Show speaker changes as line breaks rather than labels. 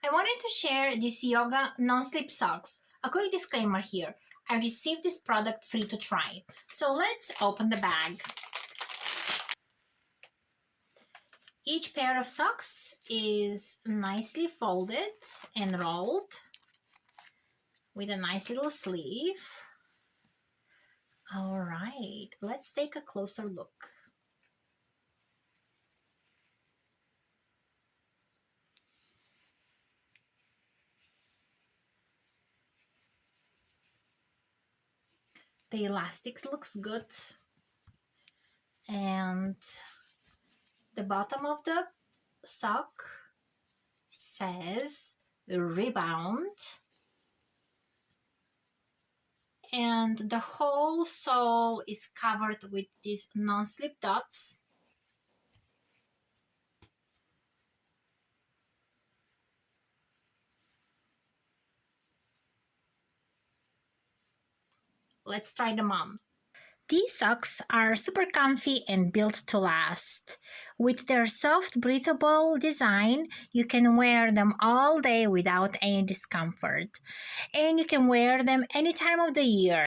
I wanted to share these yoga non-slip socks. A quick disclaimer here. I received this product free to try. So let's open the bag. Each pair of socks is nicely folded and rolled with a nice little sleeve. All right, let's take a closer look. The elastic looks good, and the bottom of the sock says rebound, and the whole sole is covered with these non-slip dots. Let's try them on. These socks are super comfy and built to last. With their soft, breathable design, you can wear them all day without any discomfort. And you can wear them any time of the year.